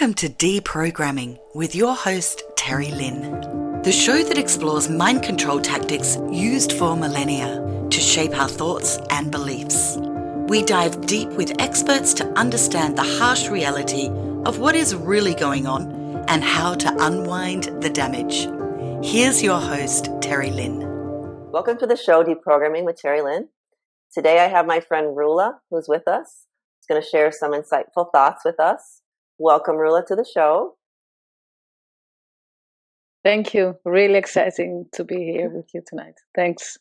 Welcome to Deprogramming with your host, Terry Lynn, the show that explores mind control tactics used for millennia to shape our thoughts and beliefs. We dive deep with experts to understand the harsh reality of what is really going on and how to unwind the damage. Here's your host, Terry Lynn. Welcome to the show, Deprogramming with Terry Lynn. Today I have my friend Roula, who's with us. She's going to share some insightful thoughts with us. Welcome, Roula, to the show. Thank you. Really exciting to be here with you tonight. Thanks.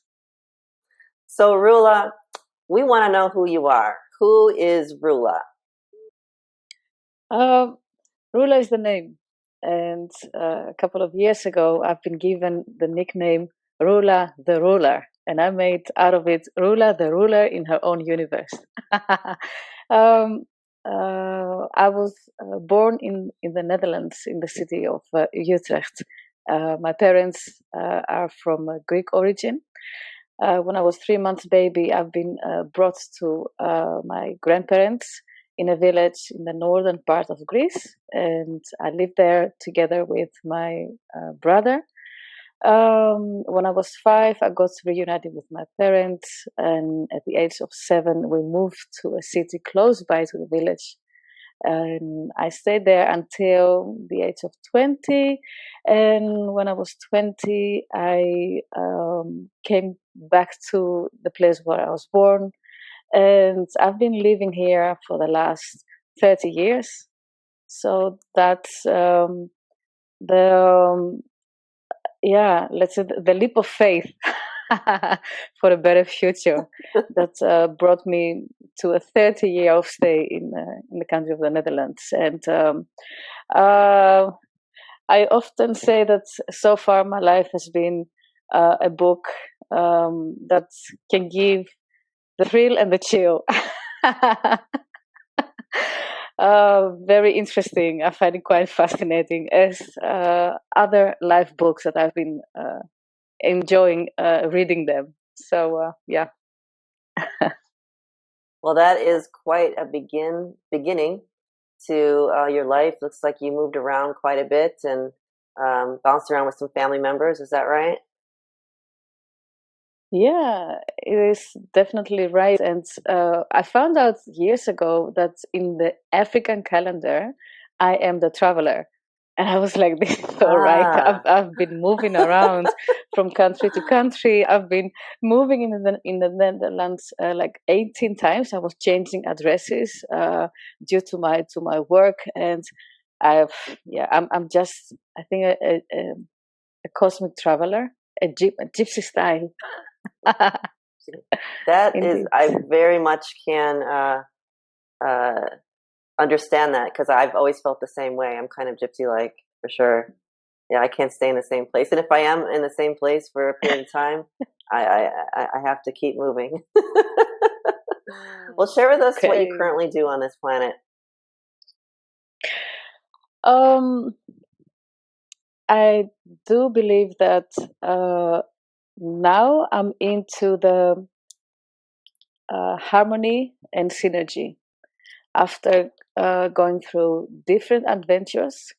So, Roula, we want to know who you are. Who is Roula? Roula is the name. And a couple of years ago, I've been given the nickname Roula the Ruler. And I made out of it Roula the Ruler in her own universe. I was born in the Netherlands, in the city of Utrecht. My parents are from Greek origin. When I was 3 months baby, I've been brought to my grandparents in a village in the northern part of Greece, and I lived there together with my brother. When I was 5, I got reunited with my parents, and at the age of 7, we moved to a city close by to the village. And I stayed there until the age of 20. And when I was 20, I came back to the place where I was born. And I've been living here for the last 30 years. So that's let's say the leap of faith for a better future that brought me to a 30-year of stay in the country of the Netherlands. And I often say that so far my life has been a book that can give the thrill and the chill. Very interesting. I find it quite fascinating, as other life books that I've been enjoying reading them. So, yeah. Well, that is quite a beginning to your life. Looks like you moved around quite a bit and bounced around with some family members. Is that right? Yeah, it is definitely right. And I found out years ago that in the African calendar, I am the traveler. And I was like, this is all right. I've been moving around from country to country. I've been moving in the Netherlands like 18 times. I was changing addresses due to my work, and I'm just, I think, a cosmic traveler, a gypsy style. That is, I very much can understand that, because I've always felt the same way. I'm kind of gypsy-like, for sure. Yeah, I can't stay in the same place, and if I am in the same place for a period of time, I have to keep moving. Well, share with us what you currently do on this planet. I do believe that now I'm into the harmony and synergy. After going through different adventures,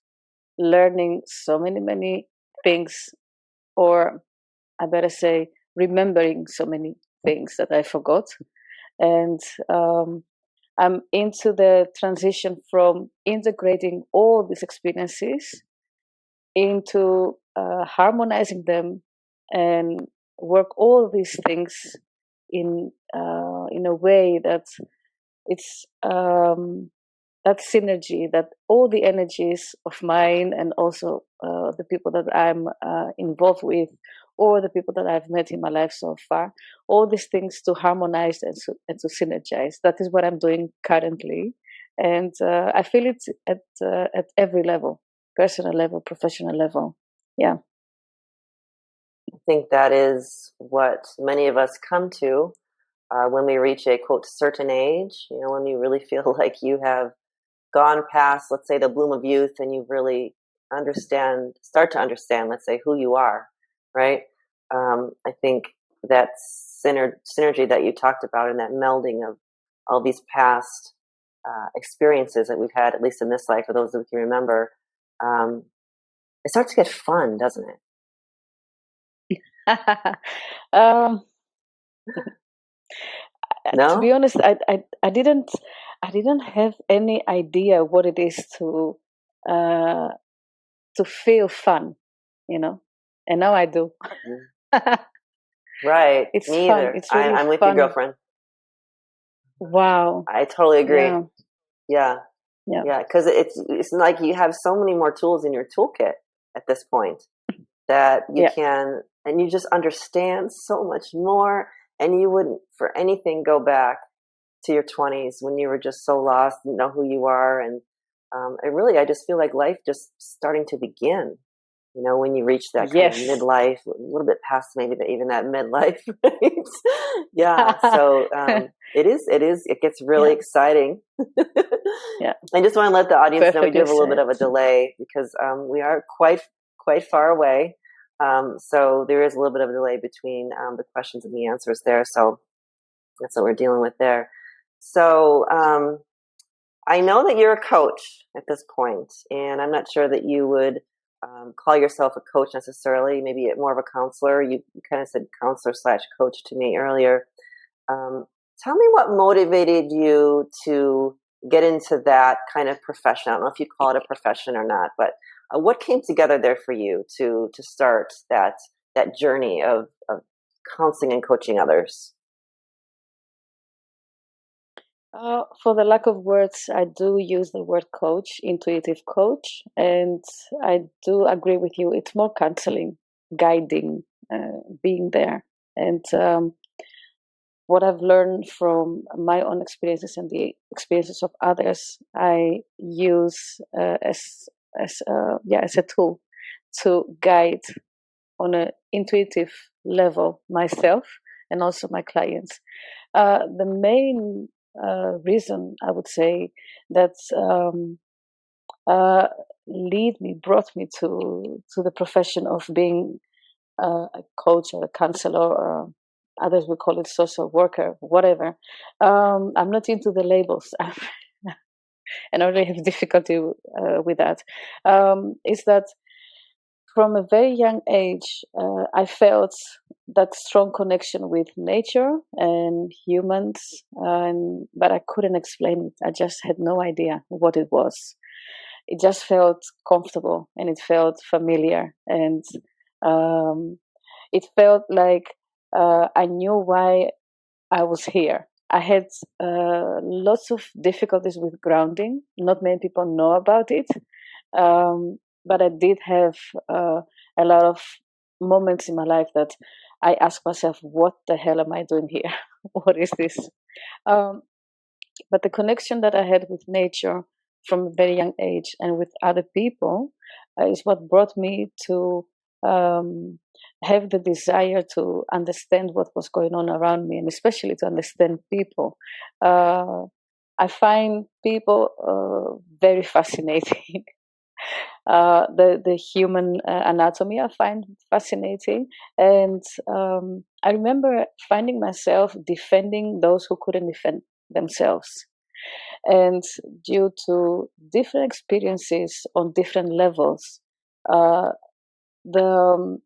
learning so many things, or I better say, remembering so many things that I forgot. And I'm into the transition from integrating all these experiences into harmonizing them and work all these things in a way that it's that synergy, that all the energies of mine and also the people that I'm involved with, or the people that I've met in my life so far, all these things to harmonize and to synergize. That is what I'm doing currently, and I feel it at every level, personal level, professional level. Yeah. I think that is what many of us come to when we reach a, quote, certain age, when you really feel like you have gone past, let's say, the bloom of youth, and you really start to understand, let's say, who you are, right? I think that synergy that you talked about, and that melding of all these past experiences that we've had, at least in this life, for those that we can remember, it starts to get fun, doesn't it? To be No? honest, I didn't have any idea what it is uh, to feel fun, and now I do. Right. It's Me fun. either. It's really I'm with you, fun. girlfriend. Wow. I totally agree. Yeah. Yeah. Yeah. Yeah. Because it's like you have so many more tools in your toolkit at this point that you Yeah. can, and you just understand so much more. And you wouldn't for anything go back to your 20s when you were just so lost, didn't know who you are. And I just feel like life just starting to begin. When you reach that kind of Yes. midlife, a little bit past maybe even that midlife, right? Yeah. So it gets really Yeah. exciting. Yeah. I just want to let the audience know we do Perfectly have a little bit said. of a delay because we are quite far away. So there is a little bit of a delay between the questions and the answers there. So that's what we're dealing with there. So I know that you're a coach at this point, and I'm not sure that you would call yourself a coach necessarily. Maybe more of a counselor. You kind of said counselor/coach to me earlier. Tell me what motivated you to get into that kind of profession. I don't know if you'd call it a profession or not, but what came together there for you to start that journey of counseling and coaching others? For the lack of words, I do use the word coach, intuitive coach, and I do agree with you. It's more counseling, guiding, being there. And what I've learned from my own experiences and the experiences of others, I use as a tool to guide on an intuitive level myself and also my clients. The main reason I would say that uh, brought me to the profession of being a coach or a counselor, or others would call it social worker, whatever. I'm not into the labels. And I really have difficulty with that. Is that from a very young age, I felt that strong connection with nature and humans, but I couldn't explain it. I just had no idea what it was. It just felt comfortable and it felt familiar, and it felt like I knew why I was here. I had lots of difficulties with grounding. Not many people know about it, but I did have a lot of moments in my life that I asked myself, "What the hell am I doing here? What is this?" Um, but the connection that I had with nature from a very young age and with other people is what brought me to um, have the desire to understand what was going on around me, and especially to understand people. I find people very fascinating. The human anatomy I find fascinating, and I remember finding myself defending those who couldn't defend themselves. And due to different experiences on different levels, uh, the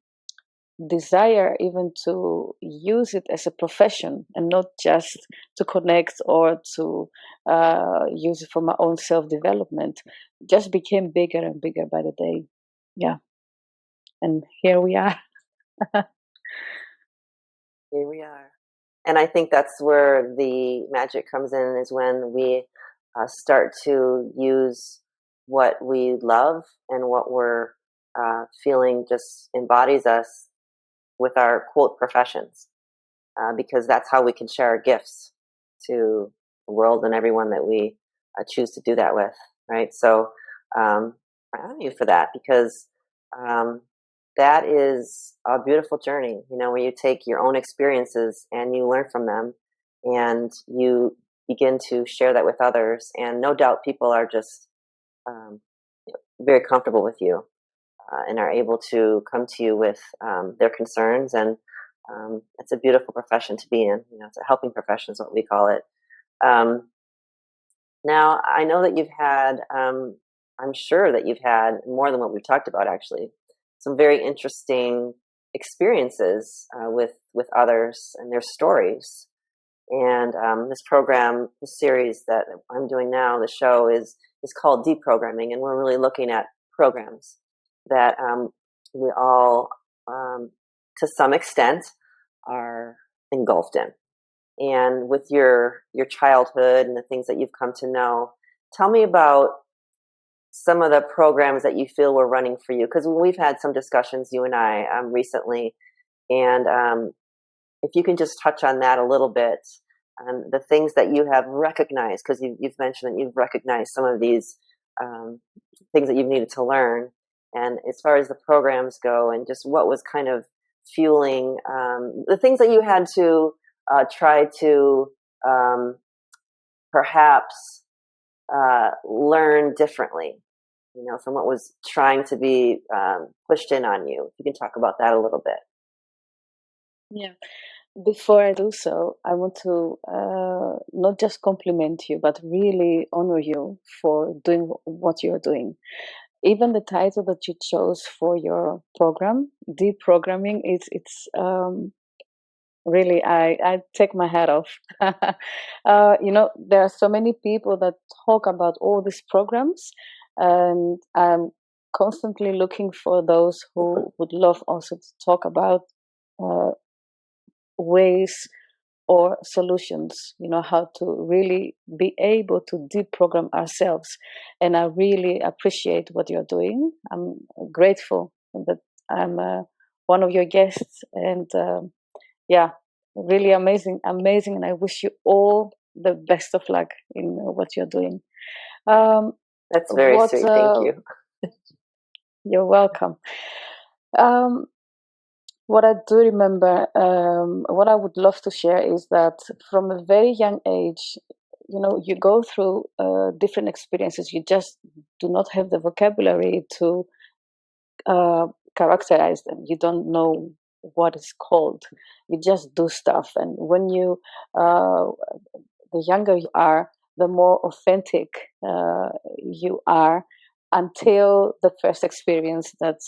desire even to use it as a profession and not just to connect or to use it for my own self-development just became bigger and bigger by the day. Yeah. And here we are. Here we are. And I think that's where the magic comes in, is when we start to use what we love and what we're feeling just embodies us with our quote professions, because that's how we can share our gifts to the world and everyone that we choose to do that with, right? So I honor you for that, because um, that is a beautiful journey, where you take your own experiences and you learn from them and you begin to share that with others. And no doubt people are just um, very comfortable with you and are able to come to you with their concerns. And it's a beautiful profession to be in. It's a helping profession is what we call it. Um, Now, I know that you've had, I'm sure that you've had more than what we've talked about, actually, some very interesting experiences with others and their stories. And this program, the series that I'm doing now, the show is called Deprogramming, and we're really looking at programs that we all, to some extent, are engulfed in. And with your childhood and the things that you've come to know, tell me about some of the programs that you feel were running for you. Because we've had some discussions, you and I, recently, and if you can just touch on that a little bit, the things that you have recognized, because you've mentioned that you've recognized some of these things that you've needed to learn, and as far as the programs go, and just what was kind of fueling the things that you had to try to perhaps learn differently, from what was trying to be pushed in on you. If you can talk about that a little bit. Yeah. Before I do so, I want to not just compliment you, but really honor you for doing what you're doing. Even the title that you chose for your program, Deprogramming, it's really, I take my hat off. There are so many people that talk about all these programs, and I'm constantly looking for those who would love also to talk about ways or solutions, how to really be able to deprogram ourselves. And I really appreciate what you're doing. I'm grateful that I'm one of your guests, and yeah, really amazing. And I wish you all the best of luck in what you're doing. That's very sweet. Thank you. You're welcome. What I do remember, what I would love to share is that from a very young age, you go through different experiences. You just do not have the vocabulary to characterize them. You don't know what it's called. You just do stuff. And when the younger you are, the more authentic you are, until the first experience that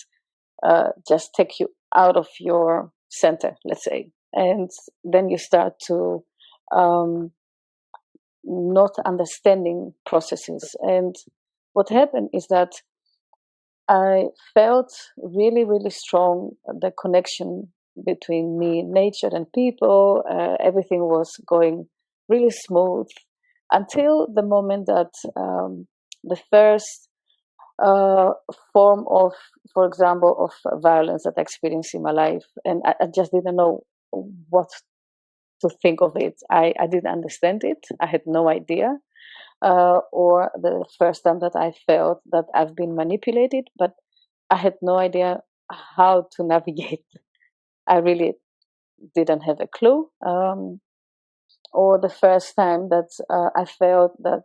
just take you out of your center, let's say. And then you start to not understanding processes. And what happened is that I felt really, really strong the connection between me, nature, and people. Everything was going really smooth until the moment that the first form of, for example, of violence that I experienced in my life, and I just didn't know what to think of it. I didn't understand it. I had no idea. Or the first time that I felt that I've been manipulated, but I had no idea how to navigate. I really didn't have a clue. Or the first time that I felt that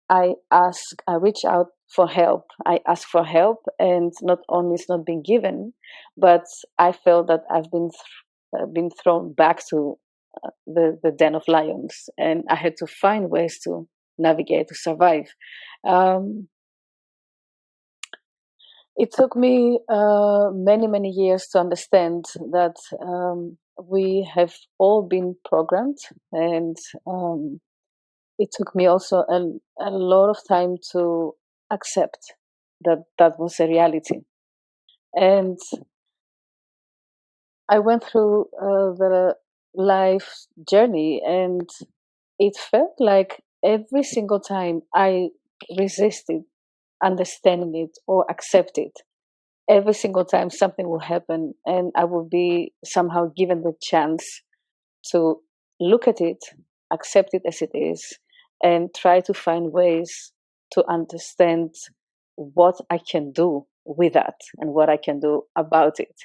I reach out for help. I ask for help, and not only it's not being given, but I felt that I've been thrown back to the den of lions, and I had to find ways to navigate, to survive. It took me many, many years to understand that we have all been programmed, and it took me also a lot of time to accept that that was a reality. And I went through the life journey, and it felt like every single time I resisted understanding it or accept it, every single time something will happen, and I will be somehow given the chance to look at it, accept it as it is, and try to find ways to understand what I can do with that and what I can do about it.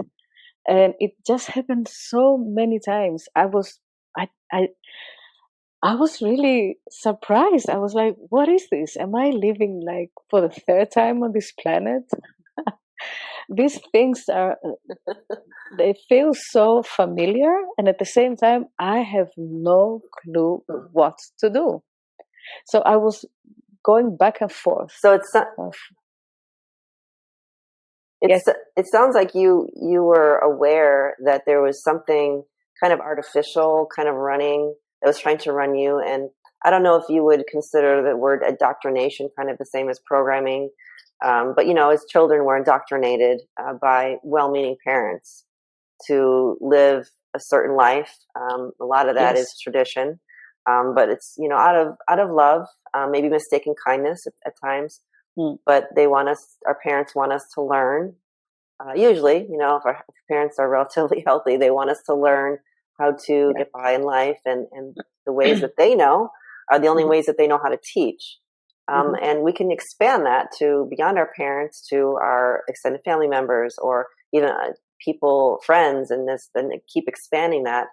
And it just happened so many times. I was really surprised. I was like, what is this? Am I living like for the third time on this planet? These things they feel so familiar, and at the same time, I have no clue what to do. So I was going back and forth. So Yes. it sounds like you were aware that there was something kind of artificial, kind of running, that was trying to run you. And I don't know if you would consider the word indoctrination kind of the same as programming. But, you know, as children, we're indoctrinated by well-meaning parents to live a certain life. A lot of that Yes. is tradition. But it's, you know, out of love, maybe mistaken kindness at times. But our parents want us to learn. Usually, you know, if our parents are relatively healthy, they want us to learn how to get by in life, and the ways that they know are the only ways that they know how to teach. And we can expand that to beyond our parents, to our extended family members, or even people, friends, and then keep expanding that.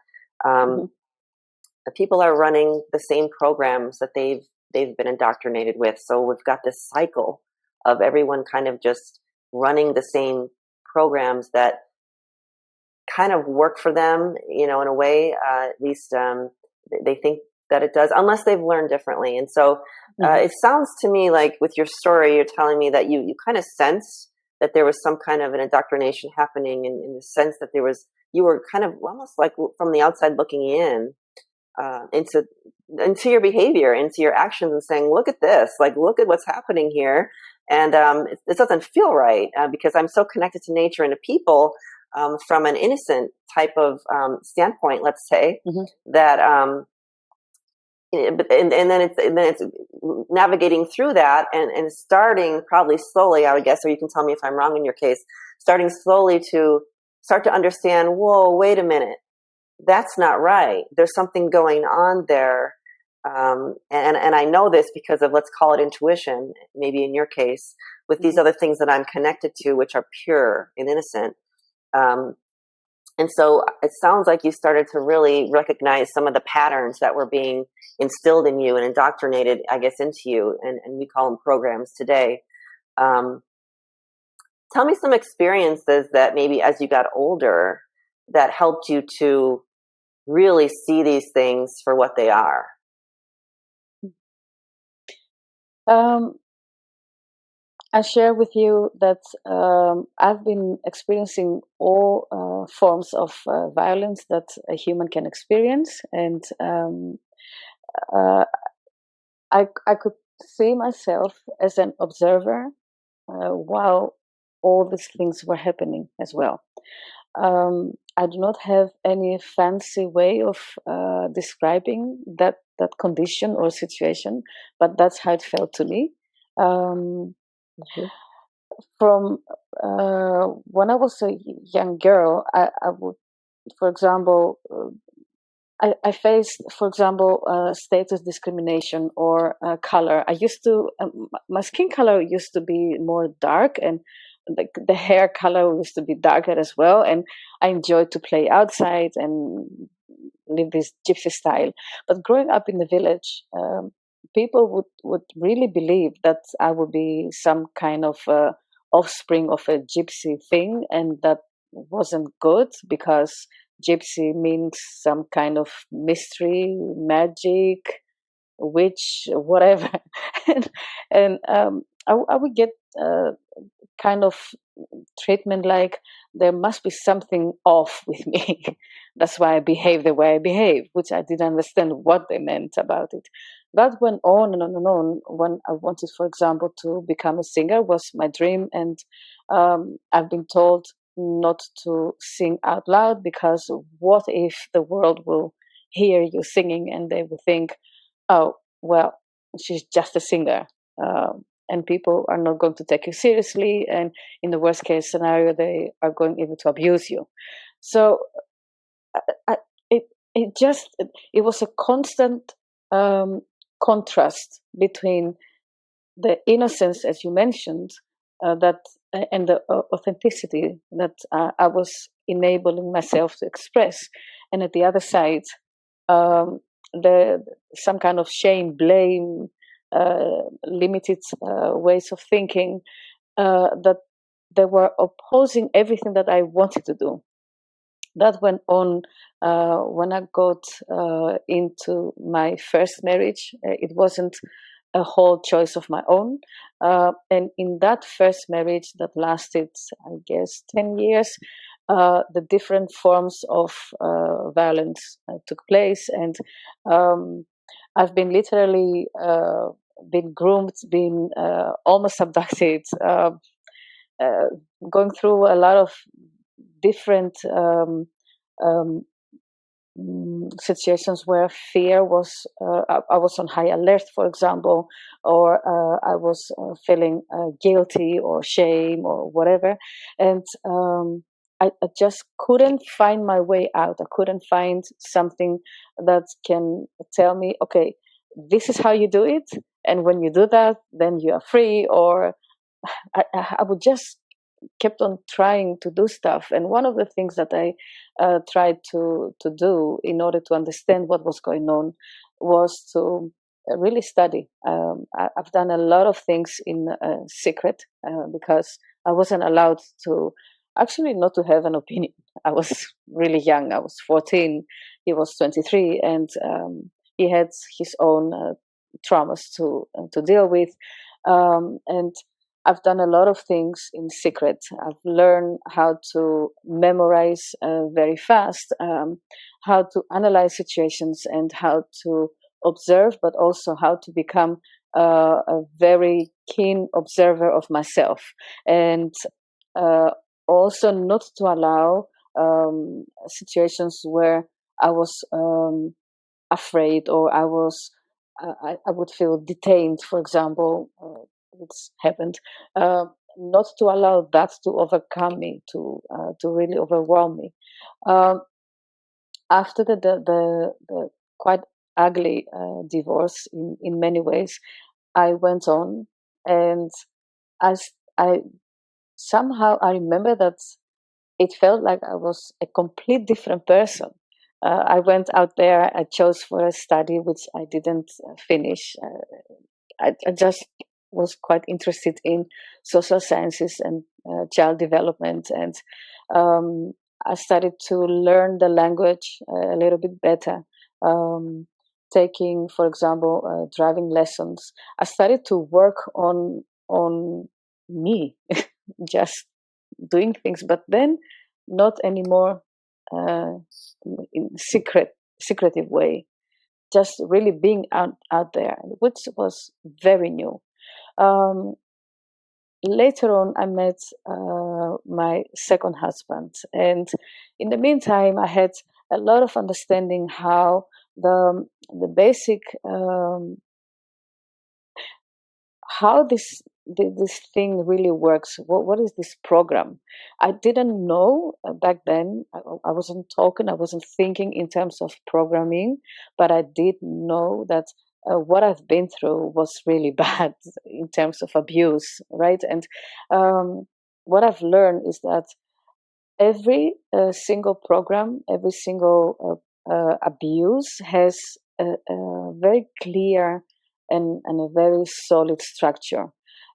People are running the same programs that they've been indoctrinated with. So we've got this cycle of everyone kind of just running the same programs that kind of work for them, you know, in a way, at least they think that it does, unless they've learned differently. And so it sounds to me like with your story, you're telling me that you kind of sense that there was some kind of an indoctrination happening, in the sense that you were kind of almost like from the outside looking in into your behavior, into your actions, and saying, look at this, like, look at what's happening here. And it doesn't feel right because I'm so connected to nature and to people from an innocent type of standpoint, let's say, that and then it's navigating through that and starting probably slowly, I would guess, or you can tell me if I'm wrong in your case, starting slowly to start to understand, whoa, wait a minute, that's not right. There's something going on there. And I know this because of, let's call it intuition, maybe in your case, with these other things that I'm connected to, which are pure and innocent. And so it sounds like you started to really recognize some of the patterns that were being instilled in you and indoctrinated, I guess, into you. And we call them programs today. Tell me some experiences that maybe as you got older that helped you to really see these things for what they are. I share with you that I've been experiencing all forms of violence that a human can experience, and I could see myself as an observer while all these things were happening as well. I do not have any fancy way of describing that condition or situation, but that's how it felt to me. From when I was a young girl, I would, for example, I faced, for example, status discrimination or color. I used to, my skin color used to be more dark, and the hair color used to be darker as well. And I enjoyed to play outside and live this gypsy style. But growing up in the village, people would really believe that I would be some kind of offspring of a gypsy thing, and that wasn't good because gypsy means some kind of mystery, magic, witch, whatever. and I would get kind of treatment like there must be something off with me. That's why I behave the way I behave, which I didn't understand what they meant about it. That went on and on and on. When I wanted, for example, to become a singer, was my dream, and I've been told not to sing out loud because what if the world will hear you singing and they will think, oh, well, she's just a singer. And people are not going to take you seriously, and in the worst case scenario, they are going even to abuse you. So it was a constant contrast between the innocence, as you mentioned, and the authenticity that I was enabling myself to express, and at the other side, some kind of shame, blame, limited ways of thinking that they were opposing everything that I wanted to do. that went on when I got into my first marriage. It wasn't a whole choice of my own. And in that first marriage that lasted, I guess, 10 years, the different forms of violence took place. And I've been literally been groomed, been almost abducted, uh, going through a lot of different um, situations where fear was, I was on high alert, for example, or I was feeling guilty or shame or whatever. And I just couldn't find my way out. I couldn't find something that can tell me, okay, this is how you do it. And when you do that, then you are free. Or I would just kept on trying to do stuff. And one of the things that I tried to do in order to understand what was going on was to really study. I've done a lot of things in secret because I wasn't allowed to, actually not to have an opinion. I was really young. I was 14. He was 23, and he had his own traumas to deal with. And I've done a lot of things in secret. I've learned how to memorize very fast, how to analyze situations, and how to observe, but also how to become a very keen observer of myself. And also not to allow situations where I was afraid, or I would feel detained, for example. It's happened. Not to allow that to overcome me, to really overwhelm me. Um, After the quite ugly divorce in many ways, I went on, and as I somehow I remember that it felt like I was a complete different person. I went out there. I chose for a study which I didn't finish. I just was quite interested in social sciences and child development, and I started to learn the language a little bit better. Taking, for example, driving lessons, I started to work on me, just doing things, but then not anymore in secretive way, just really being out there, which was very new. Um, Later on, I met my second husband, and in the meantime, I had a lot of understanding how the basic how this thing really works. What is this program? I didn't know back then. I wasn't talking. I wasn't thinking in terms of programming, but I did know that what I've been through was really bad in terms of abuse, right? And what I've learned is that every single program, every single abuse has a very clear and a very solid structure.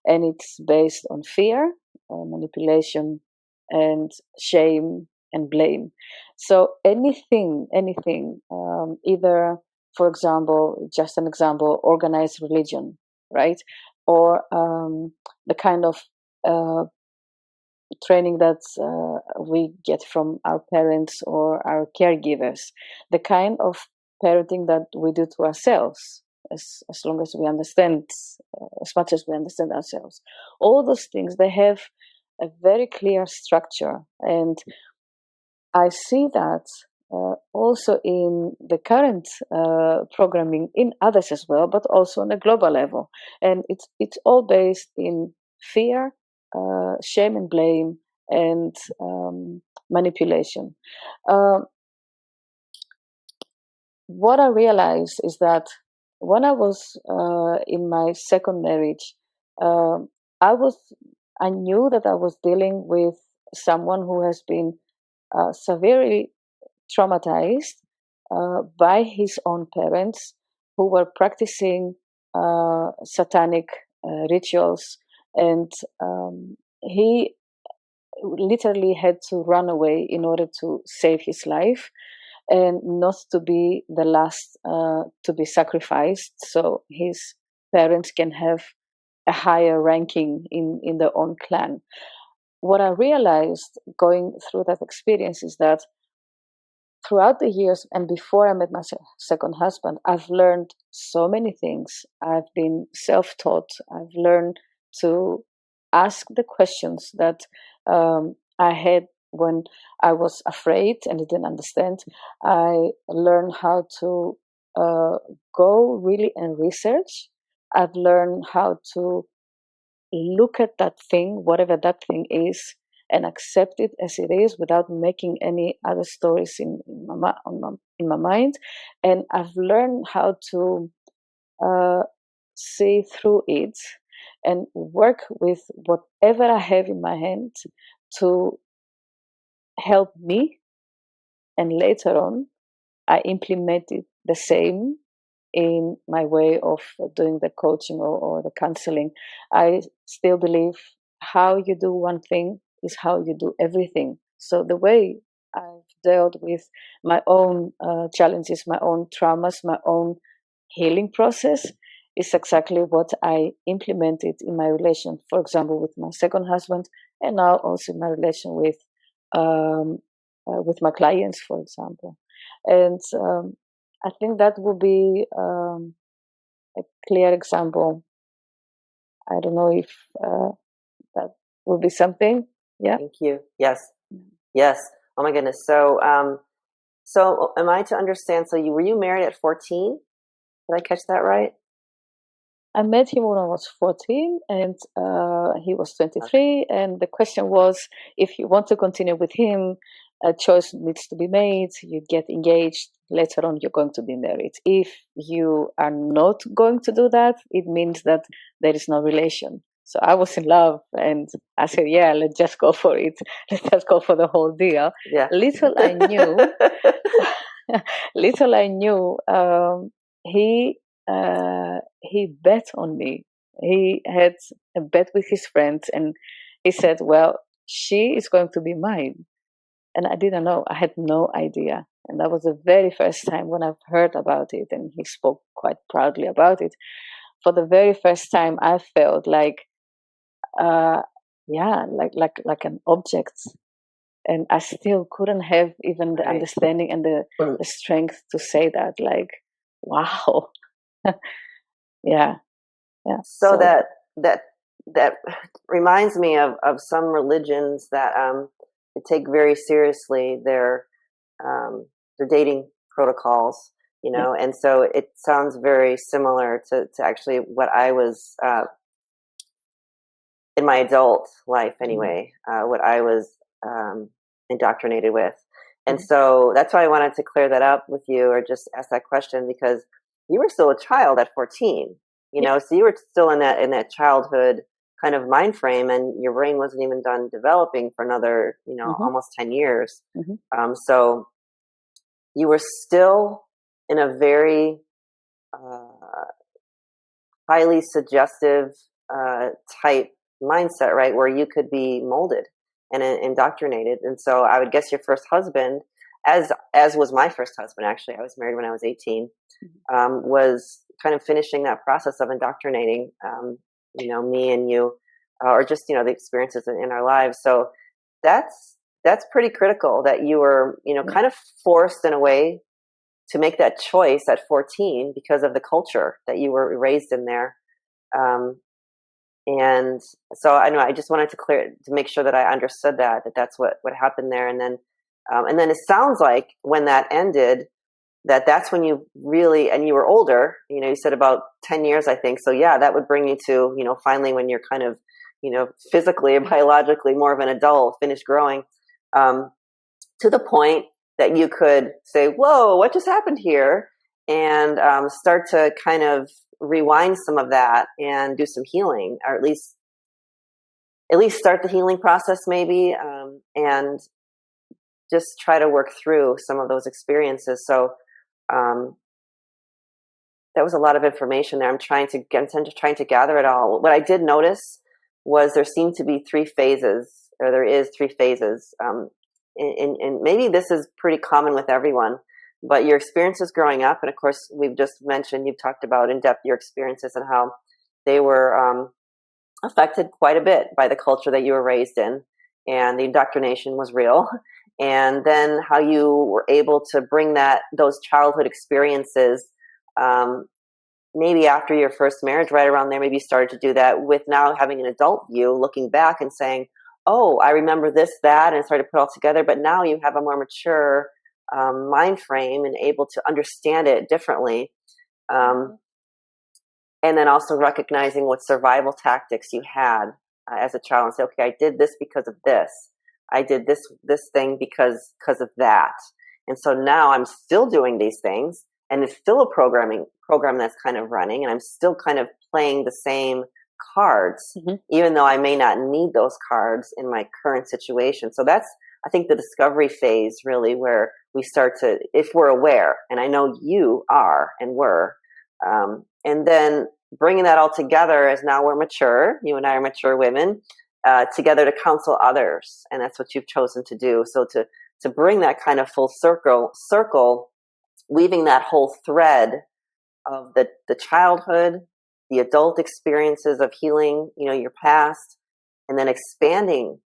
And it's based on fear, manipulation, and shame and blame. So anything, either, for example, just an example, organized religion, right? Or the kind of training that we get from our parents or our caregivers, the kind of parenting that we do to ourselves, as long as we understand, as much as we understand ourselves. All those things, they have a very clear structure. And I see that also in the current programming in others as well, but also on a global level. And it's all based in fear, shame and blame, and manipulation. What I realized is that when I was in my second marriage, um I knew that I was dealing with someone who has been severely traumatized by his own parents, who were practicing satanic rituals, and he literally had to run away in order to save his life and not to be the last to be sacrificed, so his parents can have a higher ranking in their own clan. What I realized going through that experience is that throughout the years and before I met my second husband, I've learned so many things. I've been self-taught. I've learned to ask the questions that I had when I was afraid and I didn't understand. I learned how to go really and research. I've learned how to look at that thing, whatever that thing is, and accept it as it is without making any other stories in my mind. And I've learned how to see through it and work with whatever I have in my hand to help me. And later on, I implemented the same in my way of doing the coaching or the counseling. I still believe how you do one thing is how you do everything. So the way I've dealt with my own challenges, my own traumas, my own healing process is exactly what I implemented in my relation, for example, with my second husband, and now also in my relation with my clients, for example. And I think that would be a clear example. I don't know if that would be something. Yeah. Thank you. Yes. Yes. Oh my goodness. So, so am I to understand? So were you married at 14? Did I catch that right? I met him when I was 14 and he was 23. And the question was, if you want to continue with him, a choice needs to be made. You get engaged. Later on, you're going to be married. If you are not going to do that, it means that there is no relation. So I was in love and I said, yeah, let's just go for it. Let's just go for the whole deal. Yeah. Little I knew, he bet on me. He had a bet with his friends and he said, well, she is going to be mine. And I didn't know. I had no idea. And that was the very first time when I've heard about it. And he spoke quite proudly about it. For the very first time, I felt like, like an object. And I still couldn't have even the understanding and the strength to say that. Like, wow. Yeah. So that reminds me of some religions that take very seriously their dating protocols, you know, and so it sounds very similar to actually what I was in my adult life anyway, what I was indoctrinated with. And so that's why I wanted to clear that up with you, or just ask that question, because you were still a child at 14, you know, so you were still in that childhood kind of mind frame, and your brain wasn't even done developing for another, you know, almost 10 years. So you were still in a very highly suggestive type mindset, right, where you could be molded and indoctrinated. And so I would guess your first husband, as was my first husband, actually, I was married when I was 18, was kind of finishing that process of indoctrinating, you know, me and you, or just, you know, the experiences in our lives. So that's pretty critical that you were, you know, kind of forced in a way to make that choice at 14 because of the culture that you were raised in there. And so I know I just wanted to make sure that I understood that's what happened there. And then it sounds like when that ended, that's when you really, and you were older, you know, you said about 10 years, I think. So yeah, that would bring you to, you know, finally when you're kind of, you know, physically or biologically more of an adult, finished growing, to the point that you could say, whoa, what just happened here? And start to kind of rewind some of that and do some healing, or at least start the healing process maybe, and just try to work through some of those experiences. So that was a lot of information there. I'm trying to gather it all. What I did notice was there seemed to be 3 phases or there is 3 phases. And maybe this is pretty common with everyone, but your experiences growing up, and of course, we've just mentioned, you've talked about in depth your experiences and how they were affected quite a bit by the culture that you were raised in, and the indoctrination was real. And then how you were able to bring those childhood experiences, maybe after your first marriage, right around there, maybe you started to do that with now having an adult view, looking back and saying, oh, I remember this, that, and started to put it all together. But now you have a more mature mind frame and able to understand it differently. And then also recognizing what survival tactics you had as a child and say, okay, I did this because of this. I did this thing because of that. And so now I'm still doing these things, and it's still a program that's kind of running, and I'm still kind of playing the same cards, even though I may not need those cards in my current situation. So that's, I think, the discovery phase, really, where we start to, if we're aware, and I know you are and were, and then bringing that all together as now we're mature, you and I are mature women, together to counsel others. And that's what you've chosen to do. So to bring that kind of full circle, weaving that whole thread of the childhood, the adult experiences of healing, your past, and then expanding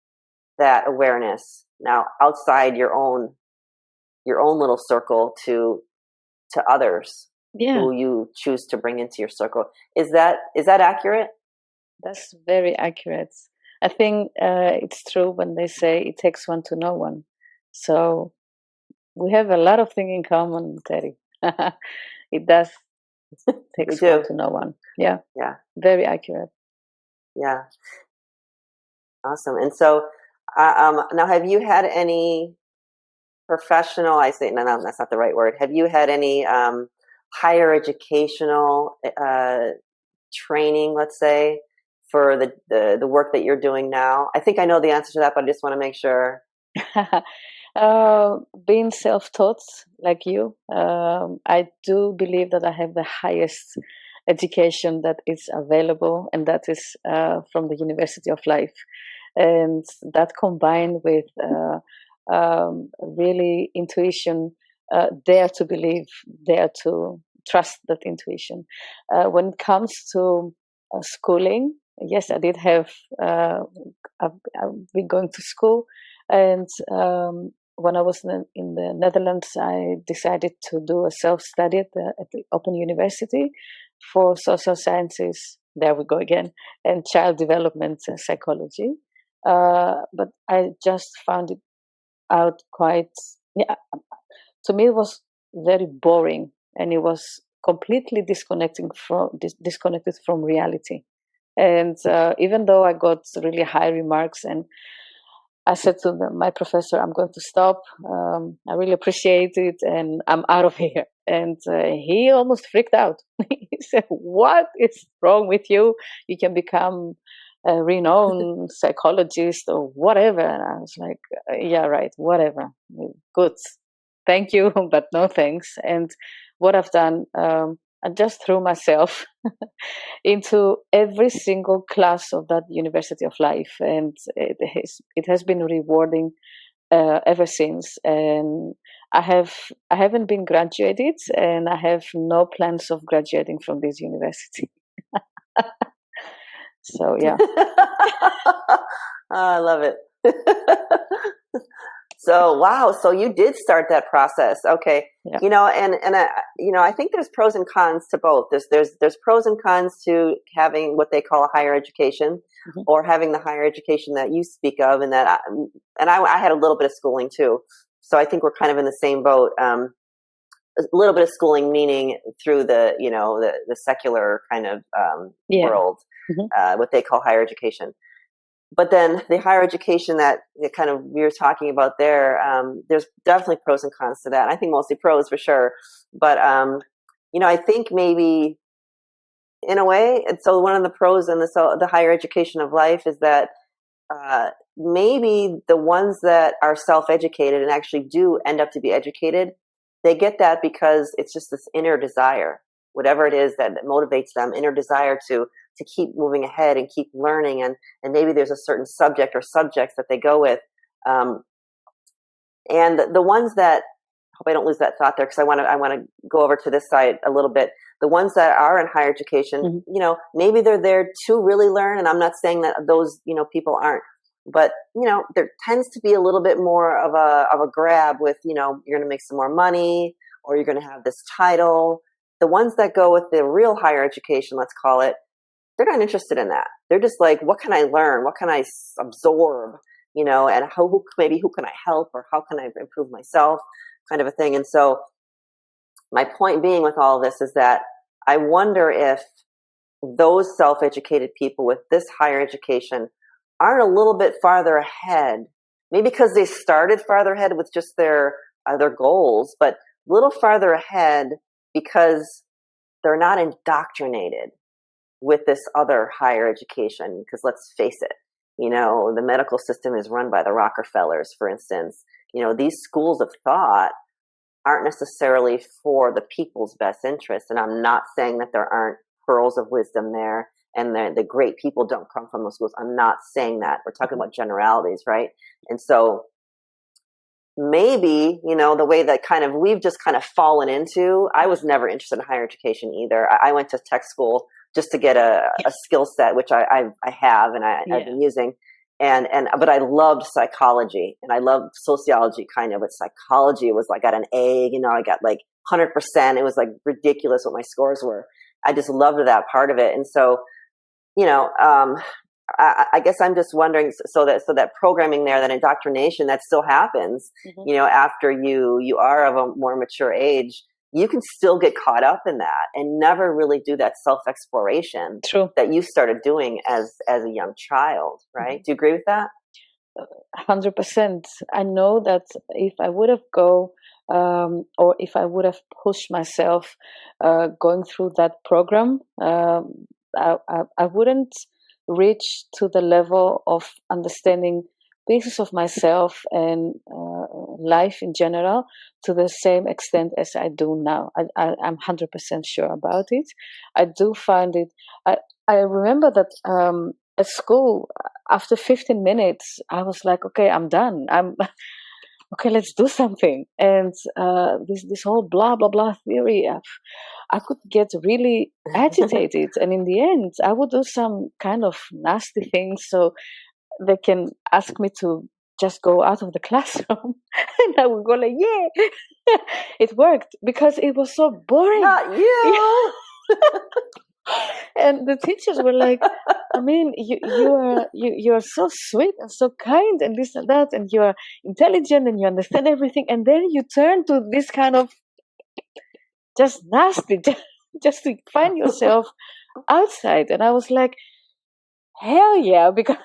that awareness now outside your own little circle to others who you choose to bring into your circle. Is that accurate? That's very accurate. I think it's true when they say it takes one to know one. So we have a lot of things in common, Terry. It does take one to know one. Yeah. Very accurate. Yeah. Awesome. And so now, have you had any professional, no, that's not the right word. Have you had any higher educational training, let's say, for the work that you're doing now? I think I know the answer to that, but I just want to make sure. Being self-taught like you, I do believe that I have the highest education that is available, and that is from the University of Life. And that combined with really intuition, dare to believe, dare to trust that intuition. When it comes to schooling, yes, I did have, I've been going to school, and when I was in the Netherlands, I decided to do a self-study at the Open University for social sciences, there we go again, and child development psychology. But I just found it out to me it was very boring, and it was completely disconnected from reality. And even though I got really high remarks, and I said to my professor, I'm going to stop. I really appreciate it, and I'm out of here. And he almost freaked out. He said, what is wrong with you? You can become a renowned psychologist or whatever. And I was like, yeah, right, whatever. Good. Thank you, but no thanks. And what I've done, I just threw myself into every single class of that University of Life, and it has been rewarding ever since. And I haven't been graduated, and I have no plans of graduating from this university. So yeah. I love it. So, wow. So you did start that process. Okay. Yeah. I think there's pros and cons to both. There's pros and cons to having what they call a higher education, or having the higher education that you speak of, and that I had a little bit of schooling too. So I think we're kind of in the same boat. A little bit of schooling, meaning through the secular kind of world, what they call higher education. But then the higher education that kind of we were talking about there, there's definitely pros and cons to that. I think mostly pros for sure. But, I think maybe in a way, and so one of the pros in the higher education of life is that maybe the ones that are self-educated and actually do end up to be educated, they get that because it's just this inner desire, whatever it is that motivates them, inner desire to to keep moving ahead and keep learning. And maybe there's a certain subject or subjects that they go with. And the ones that, hope I don't lose that thought there, because I want to go over to this side a little bit. The ones that are in higher education, you know, maybe they're there to really learn. And I'm not saying that those, you know, people aren't. But, you know, there tends to be a little bit more of a grab with, you know, you're going to make some more money, or you're going to have this title. The ones that go with the real higher education, let's call it, they're not interested in that. They're just like, what can I learn? What can I absorb? You know, and who can I help, or how can I improve myself, kind of a thing. And so my point being with all of this is that I wonder if those self-educated people with this higher education aren't a little bit farther ahead, maybe because they started farther ahead with just their goals, but a little farther ahead because they're not indoctrinated with this other higher education. Because let's face it, you know, the medical system is run by the Rockefellers, for instance. You know, these schools of thought aren't necessarily for the people's best interest. And I'm not saying that there aren't pearls of wisdom there, and the great people don't come from those schools. I'm not saying that. We're talking about generalities, right? And so maybe, you know, the way that we've just kind of fallen into, I was never interested in higher education either. I went to tech school just to get a skill set, which I have, and I've been using. But I loved psychology, and I loved sociology kind of, but psychology was like, I got an A, you know, I got like 100%. It was like ridiculous what my scores were. I just loved that part of it. And so, you know, I guess I'm just wondering, so that programming there, that indoctrination, that still happens, you know, after you are of a more mature age, you can still get caught up in that and never really do that self-exploration that you started doing as a young child, right? Do you agree with that? 100%. I know that if I would have or if I would have pushed myself going through that program, I wouldn't reach to the level of understanding pieces of myself and life in general to the same extent as I do now. I'm 100% sure about it. I do find it. I remember that at school, after 15 minutes, I was like, okay, I'm done. Okay, let's do something. And this whole blah, blah, blah theory, I could get really agitated. And in the end, I would do some kind of nasty things so they can ask me to just go out of the classroom. And I would go like, yeah, it worked because it was so boring. Not you! And the teachers were like, I mean, you are so sweet and so kind and this and that, and you are intelligent and you understand everything, and then you turn to this kind of just nasty, just to find yourself outside. And I was like, hell yeah, because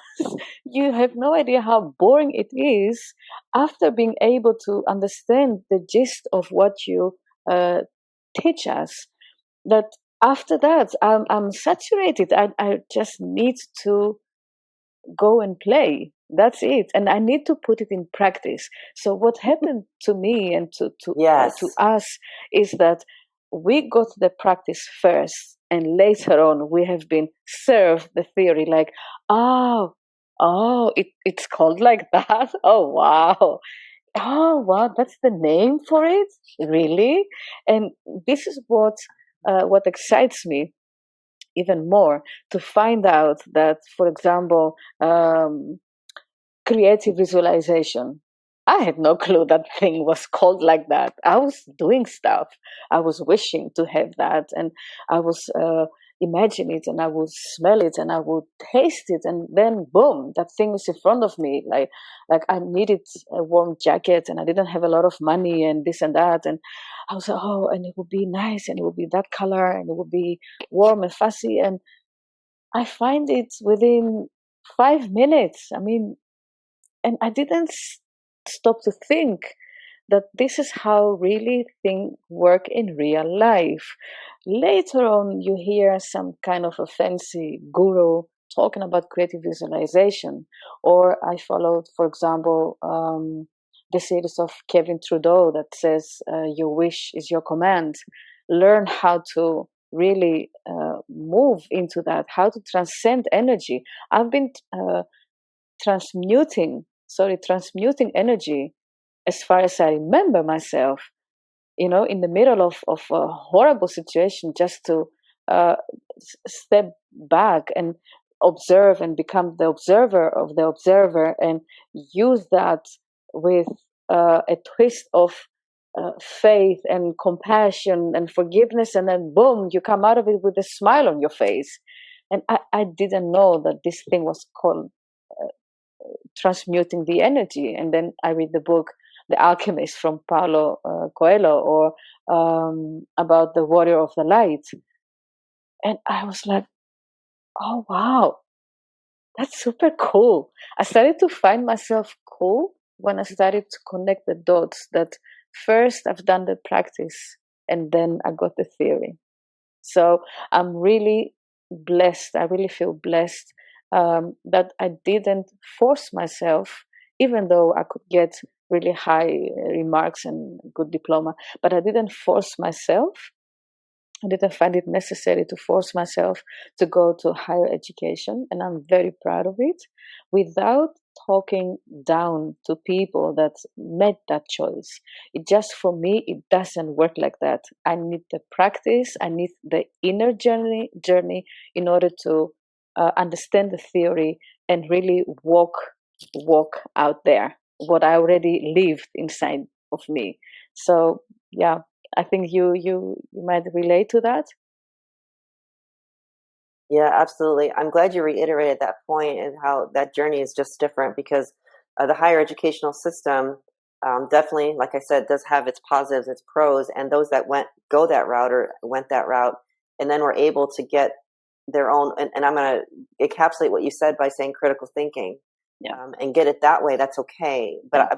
you have no idea how boring it is after being able to understand the gist of what you teach us. That after that, I'm saturated. I just need to go and play. That's it. And I need to put it in practice. So what happened to me and to us is that we got the practice first, and later on we have been served the theory like, it's called like that. Oh wow, that's the name for it, really. And this is what excites me even more, to find out that, for example, creative visualization, I had no clue that thing was called like that. I was doing stuff. I was wishing to have that, and I was imagine it, and I would smell it, and I would taste it, and then boom, that thing is in front of me. Like I needed a warm jacket, and I didn't have a lot of money, and this and that, and I was like, oh, and it would be nice, and it would be that color, and it would be warm and fuzzy, and I find it within 5 minutes. I mean, and I didn't stop to think that this is how really things work in real life. Later on, you hear some kind of a fancy guru talking about creative visualization. Or I followed, for example, the series of Kevin Trudeau that says, your wish is your command. Learn how to really move into that, how to transcend energy. I've been transmuting energy as far as I remember myself, in the middle of a horrible situation, just to step back and observe and become the observer of the observer, and use that with a twist of faith and compassion and forgiveness, and then boom, you come out of it with a smile on your face. And I didn't know that this thing was called transmuting the energy. And then I read the book The Alchemist from Paulo Coelho, or about the Warrior of the Light, and I was like, oh wow, that's super cool. I started to find myself cool when I started to connect the dots, that first I've done the practice and then I got the theory. So I'm really blessed. I really feel blessed that I didn't force myself, even though I could get really high remarks and good diploma, but I didn't force myself. I didn't find it necessary to force myself to go to higher education, and I'm very proud of it, without talking down to people that made that choice. It just, for me, it doesn't work like that. I need the practice, I need the inner journey in order to understand the theory and really walk out there what I already lived inside of me. So yeah, I think you might relate to that. Yeah, absolutely. I'm glad you reiterated that point and how that journey is just different, because the higher educational system definitely, like I said, does have its positives, its pros, and those that went that route, and then were able to get their own. And I'm going to encapsulate what you said by saying critical thinking, and get it that way. That's okay. But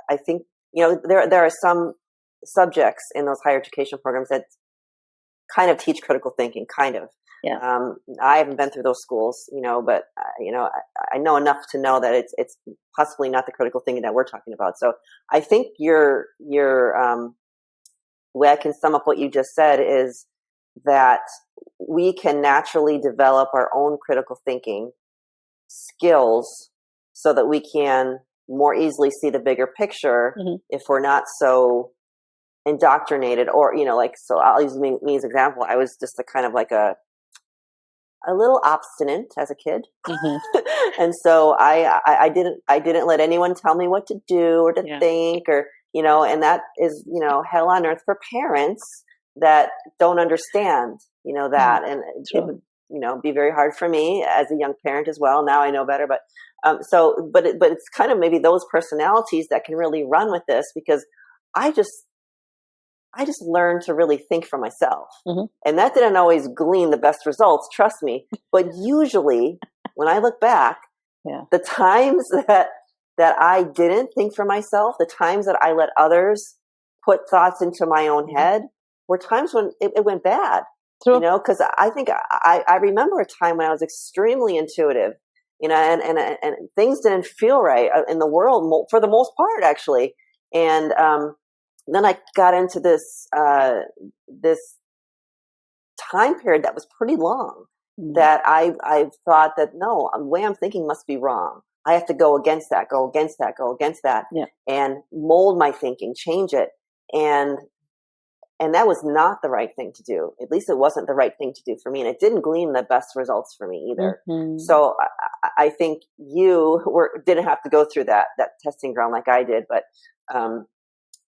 I think there are some subjects in those higher education programs that kind of teach critical thinking, kind of. Yeah. I haven't been through those schools, but I know enough to know that it's possibly not the critical thinking that we're talking about. So I think your way I can sum up what you just said is that we can naturally develop our own critical thinking skills so that we can more easily see the bigger picture, if we're not so indoctrinated, or so I'll use me as an example. I was just a kind of like a little obstinate as a kid. And so I didn't let anyone tell me what to do or to think, or and that is hell on earth for parents that don't understand that. And it would be very hard for me as a young parent as well. Now I know better, but but it's kind of maybe those personalities that can really run with this, because I just learned to really think for myself. And that didn't always glean the best results, trust me. But usually when I look back, the times that I didn't think for myself, the times that I let others put thoughts into my own head, were times when it went bad. Because I think I remember a time when I was extremely intuitive, and things didn't feel right in the world for the most part, actually. And then I got into this time period that was pretty long, that I thought that no, the way I'm thinking must be wrong. I have to go against that, and mold my thinking, change it. And that was not the right thing to do. At least it wasn't the right thing to do for me. And it didn't glean the best results for me either. So I think you didn't have to go through that testing ground like I did, but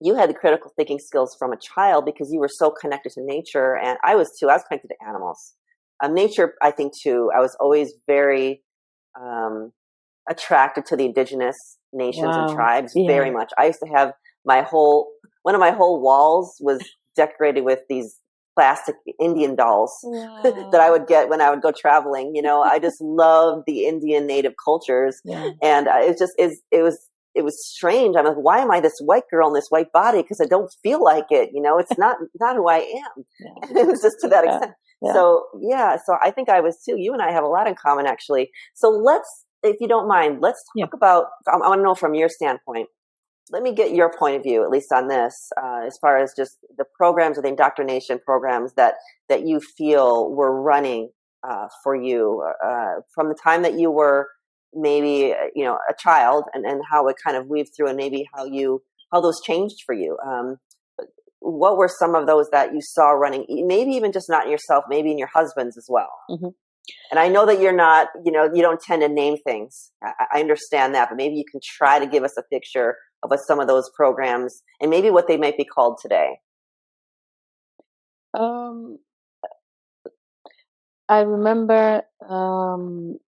you had the critical thinking skills from a child because you were so connected to nature. And I was too. I was connected to animals. Nature, I think too, I was always very attracted to the indigenous nations and tribes, very much. I used to have one of my whole walls was decorated with these plastic Indian dolls that I would get when I would go traveling. I just loved the Indian native cultures. And it was strange. I'm like, why am I this white girl in this white body? Because I don't feel like it. It's not who I am. And it was just to that extent. So I think I was too. You and I have a lot in common, actually. So if you don't mind, let's talk about, I want to know from your standpoint, let me get your point of view, at least on this, as far as just the programs or the indoctrination programs that you feel were running for you from the time that you were maybe a child, and how it kind of weaved through, and maybe how those changed for you. What were some of those that you saw running, maybe even just not in yourself, maybe in your husband's as well? Mm-hmm. And I know that you're not, you don't tend to name things. I understand that, but maybe you can try to give us a picture of what some of those programs and maybe what they might be called today. I remember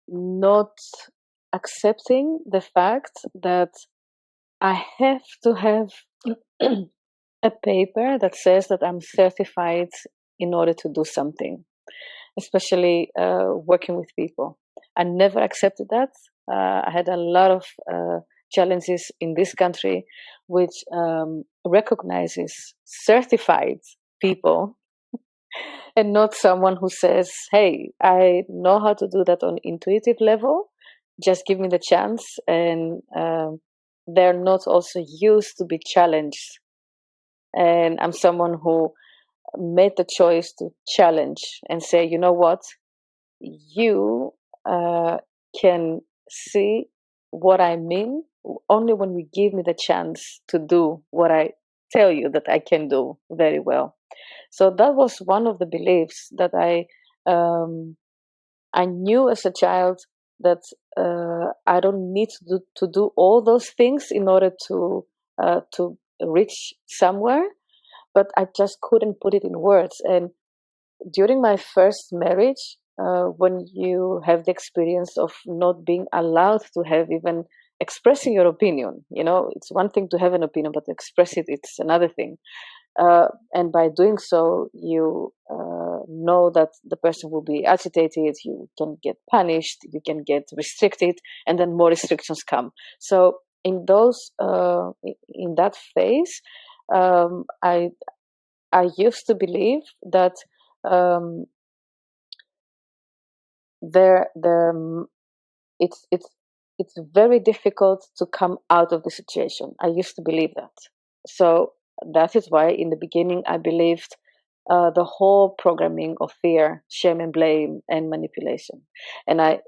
not accepting the fact that I have to have a paper that says that I'm certified in order to do something, especially working with people. I never accepted that. I had a lot of challenges in this country which recognizes certified people and not someone who says, hey, I know how to do that on intuitive level, just give me the chance. And they're not also used to be challenged. And I'm someone who made the choice to challenge and say, you know what, you can see what I mean only when you give me the chance to do what I tell you that I can do very well. So that was one of the beliefs that I knew as a child, that I don't need to do all those things in order to reach somewhere, but I just couldn't put it in words. And during my first marriage, when you have the experience of not being allowed to have even expressing your opinion, it's one thing to have an opinion, but to express it, it's another thing. And by doing so, you know that the person will be agitated, you can get punished, you can get restricted, and then more restrictions come. So in that phase, I used to believe that it's very difficult to come out of the situation. I used to believe that. So that is why in the beginning I believed the whole programming of fear, shame and blame and manipulation. And I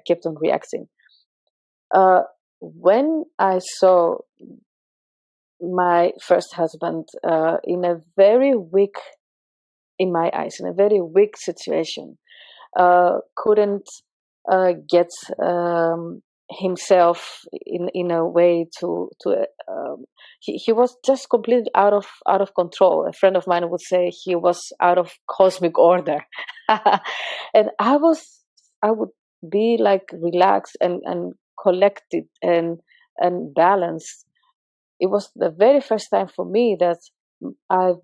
kept on reacting. When I saw my first husband in a very weak situation, couldn't get himself in a way to he was just completely out of control. A friend of mine would say he was out of cosmic order. And I would be like relaxed and collected and balanced. It was the very first time for me that I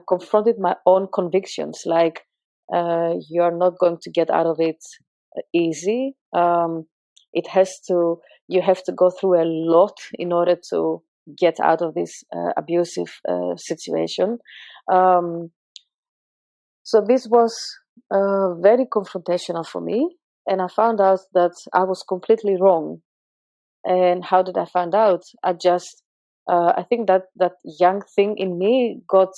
confronted my own convictions, like you're not going to get out of it easy. You have to go through a lot in order to get out of this abusive situation. So this was very confrontational for me, and I found out that I was completely wrong. And how did I find out? I think that young thing in me got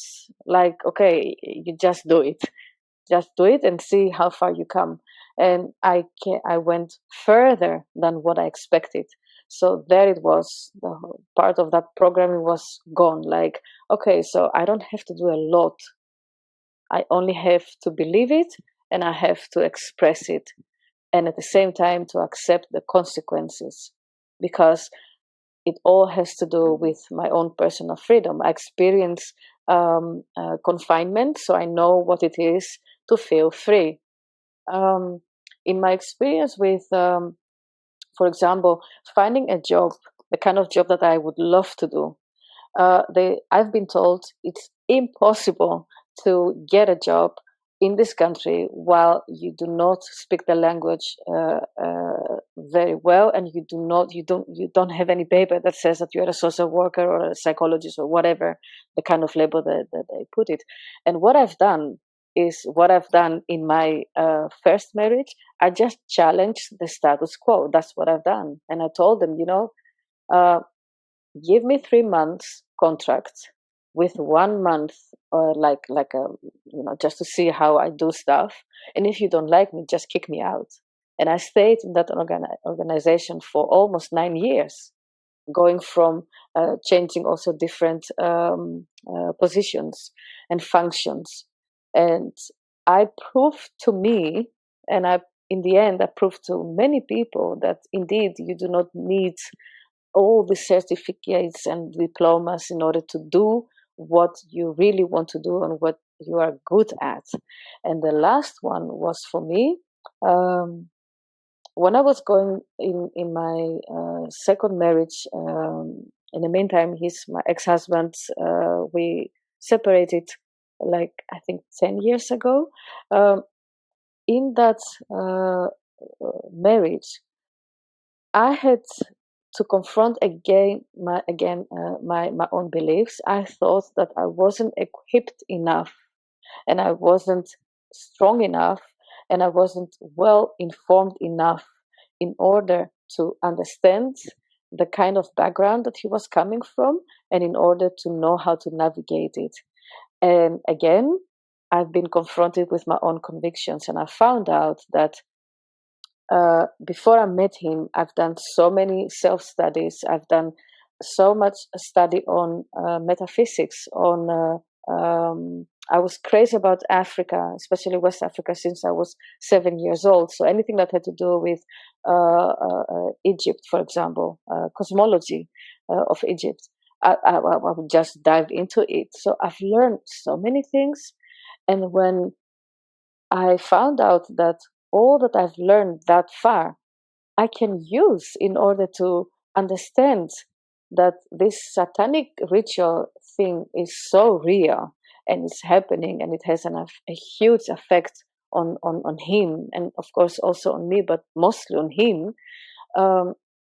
like, okay, you just do it and see how far you come. And I went further than what I expected. So there it was, the whole part of that programming was gone. Like, okay, so I don't have to do a lot. I only have to believe it, and I have to express it. And at the same time to accept the consequences, because it all has to do with my own personal freedom. I experience confinement, so I know what it is to feel free. In my experience with, for example, finding a job, the kind of job that I would love to do, I've been told it's impossible to get a job in this country while you do not speak the language very well, and you don't have any paper that says that you're a social worker or a psychologist or whatever the kind of label that they put it. And what I've done is what I've done in my first marriage. I just challenged the status quo. That's what I've done, and I told them, give me 3 months contract with 1 month, or like a, just to see how I do stuff. And if you don't like me, just kick me out. And I stayed in that organization for almost 9 years, going from changing also different positions and functions. And I proved to me, and in the end, I proved to many people that indeed you do not need all the certificates and diplomas in order to do what you really want to do and what you are good at. And the last one was for me, when I was going in my second marriage. In the meantime, he's my ex-husband. We separated, like, I think 10 years ago. In that marriage, I had to confront again my own beliefs. I thought that I wasn't equipped enough, and I wasn't strong enough, and I wasn't well informed enough in order to understand the kind of background that he was coming from, and in order to know how to navigate it. And again, I've been confronted with my own convictions, and I found out that before I met him, I've done so many self-studies. I've done so much study on metaphysics, on I was crazy about Africa, especially West Africa, since I was 7 years old. So anything that had to do with Egypt, for example, cosmology of Egypt, I would just dive into it. So I've learned so many things. And when I found out that all that I've learned that far, I can use in order to understand that this satanic ritual thing is so real, and it's happening, and it has a huge effect on him, and of course also on me, but mostly on him,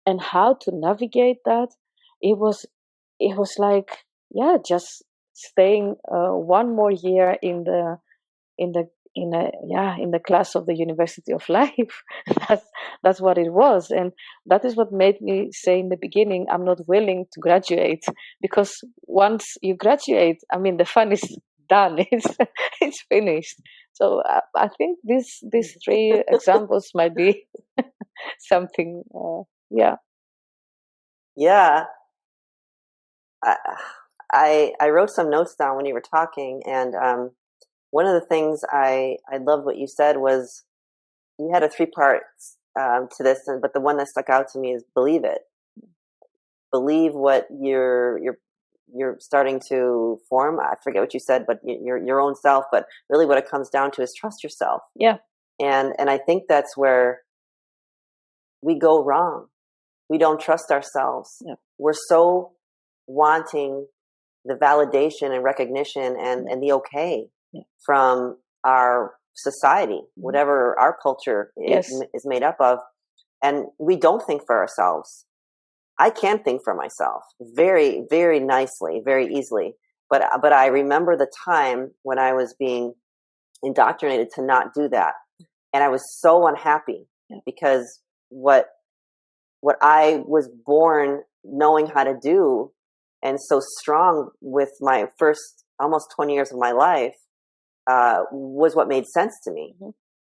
and how to navigate that. It was like, just staying 1 more year in the class of the University of Life. that's what it was, and that is what made me say in the beginning, I'm not willing to graduate, because once you graduate, I mean, the fun is done. It's finished. So I think these 3 examples might be something. Yeah. I wrote some notes down when you were talking, and one of the things I loved what you said was, you had a 3 parts to this, but the one that stuck out to me is believe it. Believe what you're starting to form. I forget what you said, but your own self. But really, what it comes down to is trust yourself. Yeah. And I think that's where we go wrong. We don't trust ourselves. Yeah. We're so wanting the validation and recognition and the okay from our society, whatever our culture is made up of. And we don't think for ourselves. I can think for myself very, very nicely, very easily. But I remember the time when I was being indoctrinated to not do that. And I was so unhappy because what I was born knowing how to do, and so strong with my first almost 20 years of my life, was what made sense to me.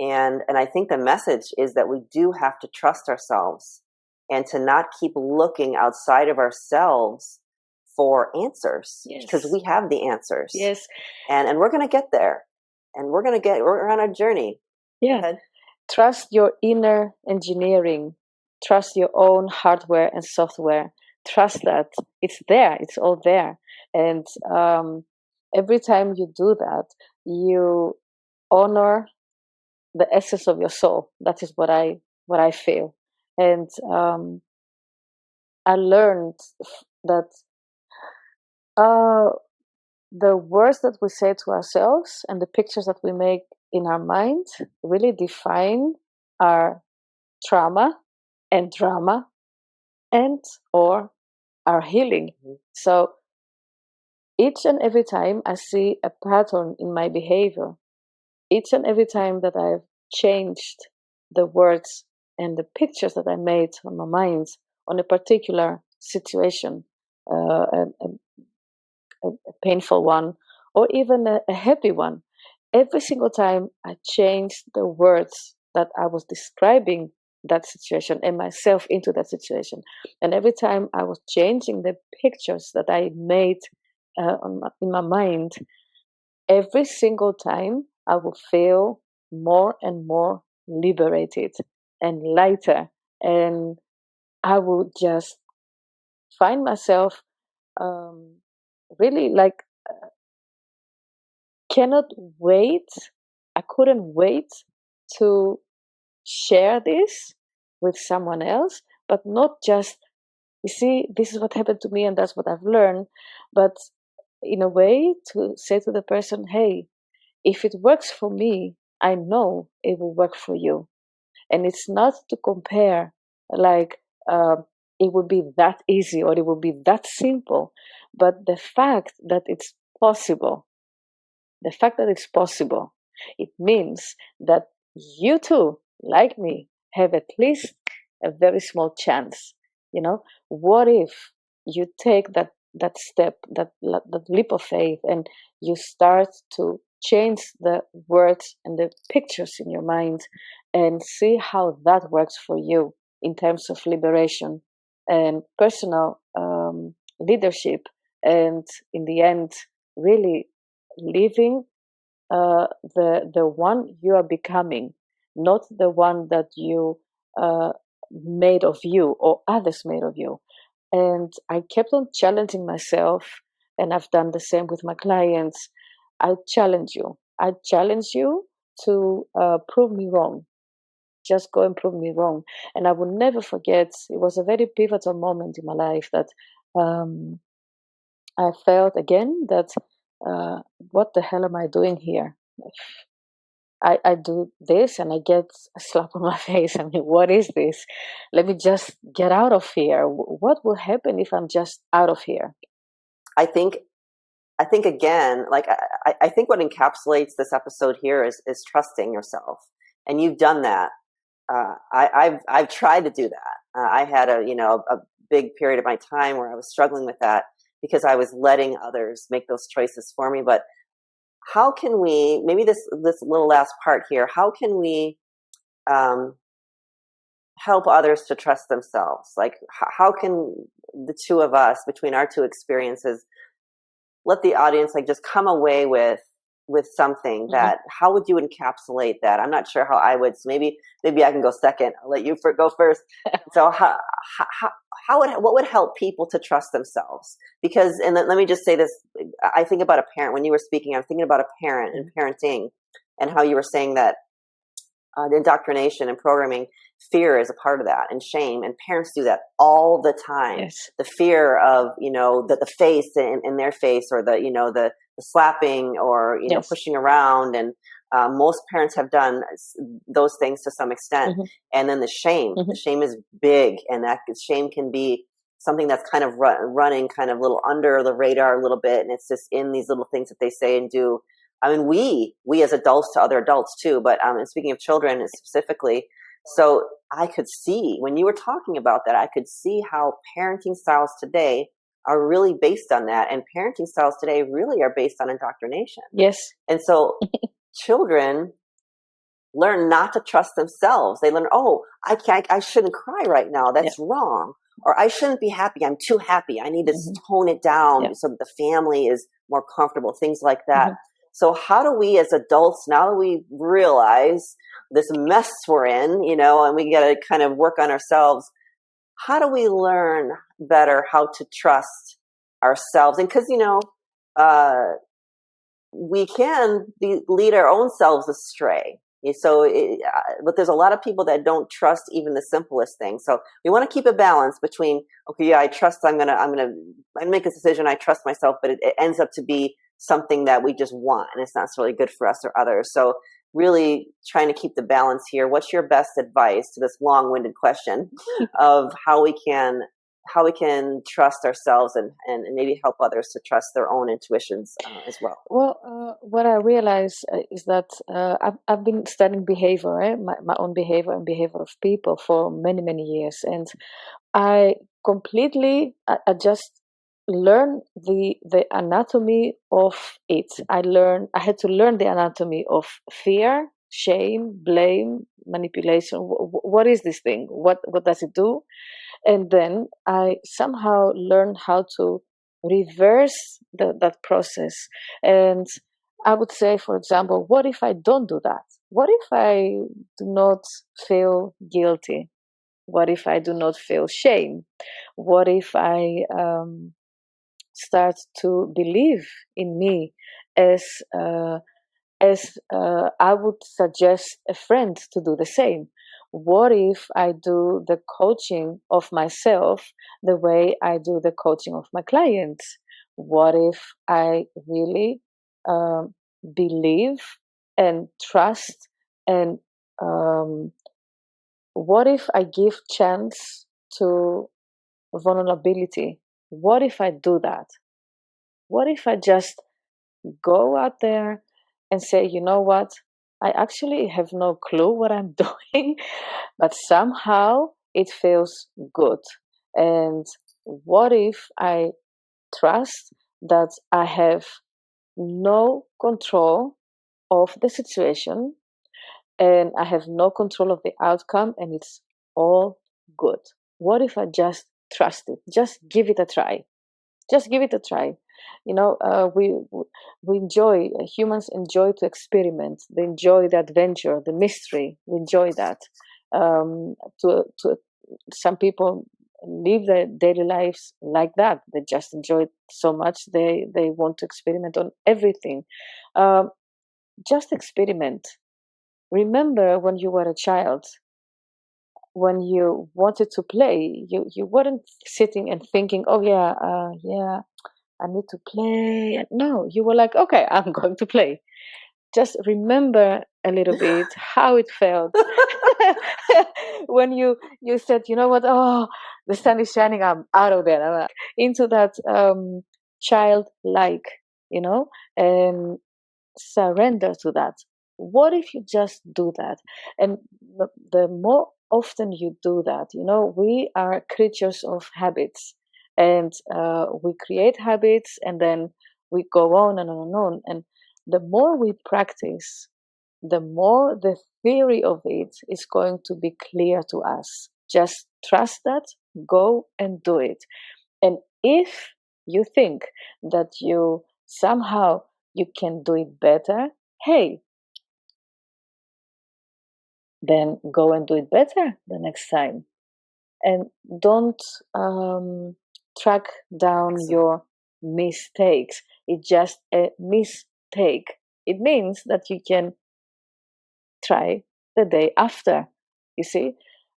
And I think the message is that we do have to trust ourselves, and to not keep looking outside of ourselves for answers, because we have the answers. Yes. And we're going to get there, and we're on a journey. Yeah. Trust your inner engineering. Trust your own hardware and software. Trust that it's there. It's all there. And every time you do that, you honor the essence of your soul. That is what I feel. And I learned that the words that we say to ourselves and the pictures that we make in our mind really define our trauma and drama and or our healing. So each and every time I see a pattern in my behavior, each and every time that I've changed the words and the pictures that I made on my mind on a particular situation, a painful one, or even a happy one. Every single time I changed the words that I was describing that situation and myself into that situation. And every time I was changing the pictures that I made in my mind, every single time I would feel more and more liberated and lighter. And I would just find myself um, really like cannot wait. I couldn't wait to share this with someone else, but not just, you see, this is what happened to me and that's what I've learned, but in a way to say to the person, hey, if it works for me, I know it will work for you. And it's not to compare like it would be that easy or it would be that simple, but the fact that it's possible, the fact that it's possible, it means that you too, like me, have at least a very small chance. You know, what if you take that step, that leap of faith, and you start to change the words and the pictures in your mind, and see how that works for you in terms of liberation and personal leadership, and in the end, really living the one you are becoming, not the one that you made of you or others made of you. And I kept on challenging myself, and I've done the same with my clients. I challenge you. I challenge you to prove me wrong. Just go and prove me wrong. And I will never forget. It was a very pivotal moment in my life that um, I felt again that what the hell am I doing here? I do this and I get a slap on my face. I mean, what is this? Let me just get out of here. What will happen if I'm just out of here? I think again, like I think what encapsulates this episode here is trusting yourself, and you've done that. I've tried to do that. I had a big period of my time where I was struggling with that because I was letting others make those choices for me. But how can we, maybe this little last part here, how can we help others to trust themselves? Like, how can the two of us, between our two experiences, let the audience like just come away with something that, how would you encapsulate that? I'm not sure how I would, so maybe I can go second. I'll let you go first. So what would help people to trust themselves? Because, and let me just say this, I think about a parent. When you were speaking, I'm thinking about a parent and parenting, and how you were saying that indoctrination and programming, fear is a part of that, and shame, and parents do that all the time. Yes. The fear of the face in their face, or the slapping, or Yes. pushing around, and most parents have done those things to some extent. And then the shame is big, and that shame can be something that's kind of running kind of a little under the radar a little bit, and it's just in these little things that they say and do. I mean, we as adults to other adults too, but and speaking of children specifically, so I could see, when you were talking about that, I could see how parenting styles today are really based on that, and parenting styles today really are based on indoctrination. Yes. And so children learn not to trust themselves. They learn, oh, I shouldn't cry right now. That's wrong. Or I shouldn't be happy. I'm too happy. I need to tone it down so that the family is more comfortable, things like that. So how do we as adults, now that we realize this mess we're in, and we got to kind of work on ourselves, how do we learn better how to trust ourselves? And because, we can lead our own selves astray. So, but there's a lot of people that don't trust even the simplest things. So we want to keep a balance between, okay, yeah, I trust, I'm gonna make this decision. I trust myself, but it ends up to be something that we just want, and it's not really good for us or others. So really trying to keep the balance here. What's your best advice to this long-winded question of how we can trust ourselves and maybe help others to trust their own intuitions as well? Well, what I realize is that I've been studying behavior, my own behavior and behavior of people for many, many years. And I completely, I just learn the anatomy of it. I had to learn the anatomy of fear, shame, blame, manipulation. What is this thing? What does it do? And then I somehow learned how to reverse that process. And I would say, for example, what if I don't do that? What if I do not feel guilty? What if I do not feel shame? What if I start to believe in me as I would suggest a friend to do the same? What if I do the coaching of myself the way I do the coaching of my clients? What if I really believe and trust, and what if I give chance to vulnerability? What if I do that? What if I just go out there and say, you know what? I actually have no clue what I'm doing, but somehow it feels good. And what if I trust that I have no control of the situation, and I have no control of the outcome, and it's all good? What if I just trust it? Just give it a try. Just give it a try. We enjoy, humans enjoy to experiment. They enjoy the adventure, the mystery. We enjoy that. To some people live their daily lives like that. They just enjoy it so much. They want to experiment on everything. Just experiment. Remember when you were a child, when you wanted to play, you weren't sitting and thinking, oh yeah, I need to play. No, you were like, okay, I'm going to play. Just remember a little bit how it felt when you said, you know what, oh, the sun is shining, I'm out of there. I'm into that childlike, and surrender to that. What if you just do that? And the more often you do that, we are creatures of habits, and we create habits, and then we go on and on and on. And the more we practice, the more the theory of it is going to be clear to us. Just trust that, go and do it. And if you think that you somehow you can do it better, hey, then go and do it better the next time. And don't track down your mistakes. It's just a mistake. It means that you can try the day after. You see,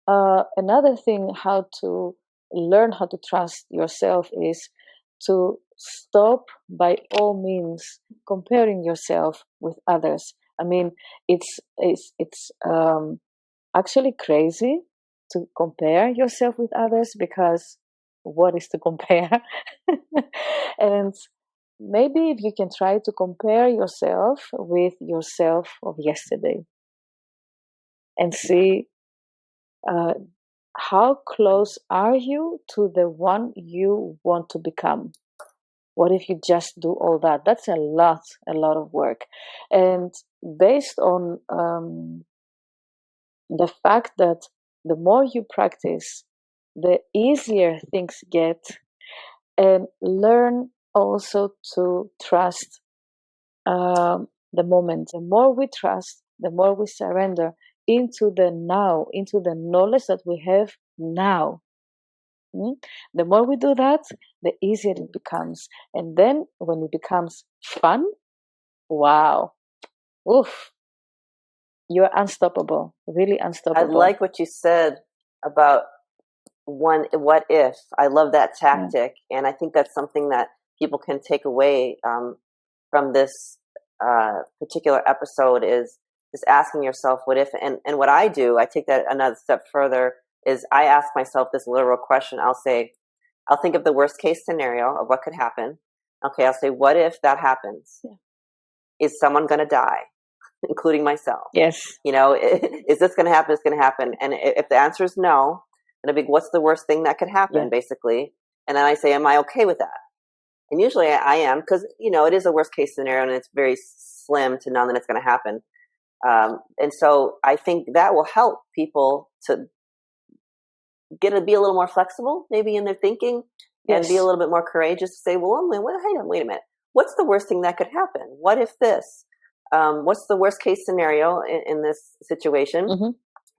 another thing how to learn how to trust yourself is to stop by all means comparing yourself with others. I mean, it's actually crazy to compare yourself with others, because what is to compare? And maybe if you can try to compare yourself with yourself of yesterday and see how close are you to the one you want to become. What if you just do all that? That's a lot of work. And based on the fact that the more you practice, the easier things get, and learn also to trust the moment. The more we trust, the more we surrender into the now, into the knowledge that we have now. The more we do that, the easier it becomes. And then when it becomes fun, wow, oof, you're unstoppable, really unstoppable. I like what you said about what if. I love that tactic. Yeah. And I think that's something that people can take away from this particular episode, is just asking yourself what if. And what I do, I take that another step further, is I ask myself this literal question. I'll think of the worst case scenario of what could happen. Okay, I'll say, what if that happens? Yeah. Is someone going to die, including myself? Yes. Is this going to happen? It's going to happen. And if the answer is no, then I'll be, what's the worst thing that could happen, basically? And then I say, am I okay with that? And usually I am, because, it is a worst case scenario and it's very slim to none that it's going to happen. And so I think that will help people to be a little more flexible, maybe in their thinking, and be a little bit more courageous to say, well, wait a minute. What's the worst thing that could happen? What if this? What's the worst case scenario in this situation? Mm-hmm.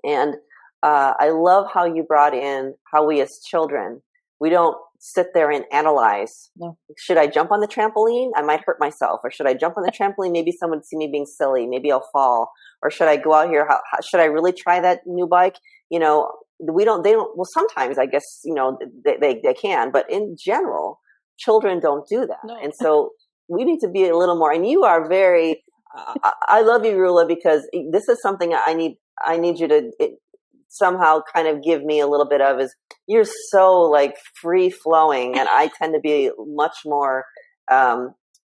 And I love how you brought in how we as children, we don't sit there and analyze. No. Should I jump on the trampoline? I might hurt myself. Or should I jump on the trampoline? Maybe someone would see me being silly. Maybe I'll fall. Or should I go out here? Should I really try that new bike? They don't, well, sometimes I guess, they can, but in general, children don't do that. No. And so we need to be a little more, and you are very, I love you, Roula, because this is something I need you to somehow kind of give me a little bit of, is you're so like free flowing, and I tend to be much more, I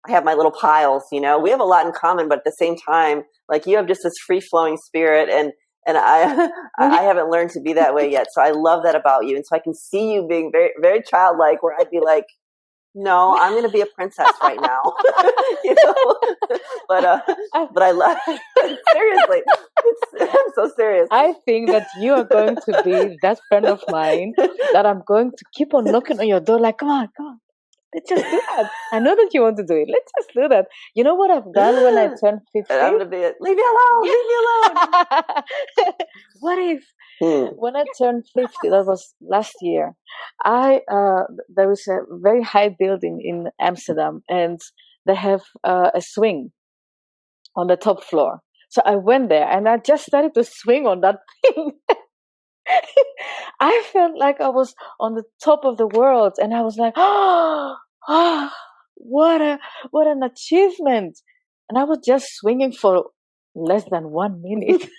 have my little piles, we have a lot in common, but at the same time, like you have just this free flowing spirit, and I haven't learned to be that way yet. So I love that about you. And so I can see you being very, very childlike, where I'd be like, no, I'm going to be a princess right now. But I love it. Seriously. I'm so serious. I think that you are going to be that friend of mine that I'm going to keep on knocking on your door like, come on. Let's just do that. I know that you want to do it. Let's just do that. You know what I've done when I turned 50? I'm going to be leave me alone. What if when I turned 50, that was last year, there is a very high building in Amsterdam, and they have a swing on the top floor. So I went there and I just started to swing on that thing. I felt like I was on the top of the world, and I was like, what an achievement. And I was just swinging for less than 1 minute.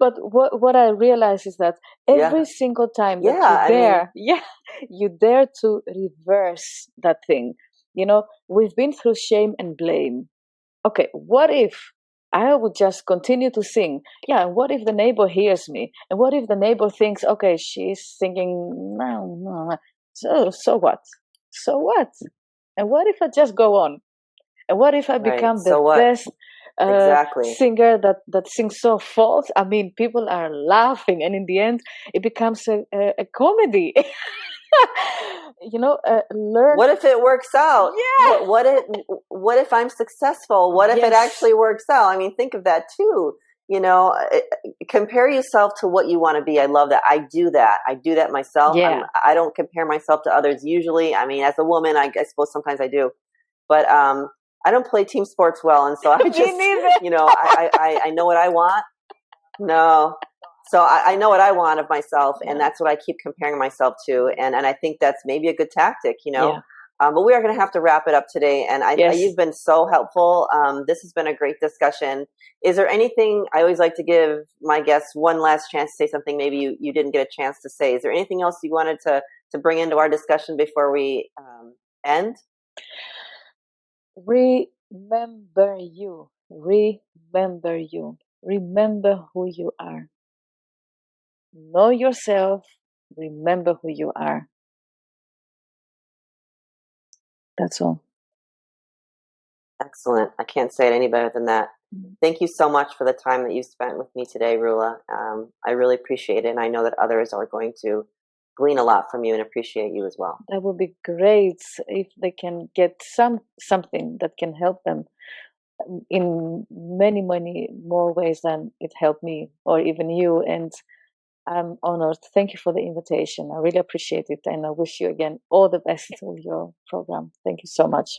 But what I realized is that every single time that you dare to reverse that thing. We've been through shame and blame. Okay, what if I would just continue to sing? Yeah, and what if the neighbor hears me? And what if the neighbor thinks, okay, she's singing, no. So what? So what? And what if I just go on? And what if I become the best singer that sings so false? I mean, people are laughing, and in the end, it becomes a comedy. Learn. What if it works out? Yeah. What if I'm successful? What if it actually works out? I mean, think of that too. Compare yourself to what you want to be. I love that. I do that myself. Yeah. I don't compare myself to others usually. I mean, as a woman, I suppose sometimes I do, but I don't play team sports well, and so I just, I know what I want. No. So I know what I want of myself, and that's what I keep comparing myself to. And I think that's maybe a good tactic, Yeah. But we are going to have to wrap it up today. And you've been so helpful. This has been a great discussion. Is there anything, I always like to give my guests one last chance to say something maybe you didn't get a chance to say. Is there anything else you wanted to bring into our discussion before we end? Remember you. Remember you. Remember who you are. Know yourself. Remember who you are. That's all. Excellent. I can't say it any better than that. Thank you so much for the time that you spent with me today, Roula. I really appreciate it, and I know that others are going to glean a lot from you and appreciate you as well. That would be great if they can get something that can help them in many, many more ways than it helped me or even you. And I'm honored. Thank you for the invitation. I really appreciate it. And I wish you again all the best with your program. Thank you so much.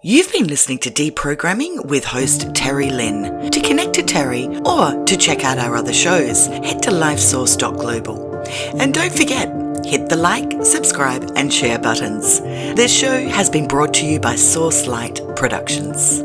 You've been listening to Deprogramming with host Terry Lynn. To connect to Terry or to check out our other shows, head to lifesource.global. And don't forget, hit the like, subscribe and share buttons. This show has been brought to you by Source Light Productions.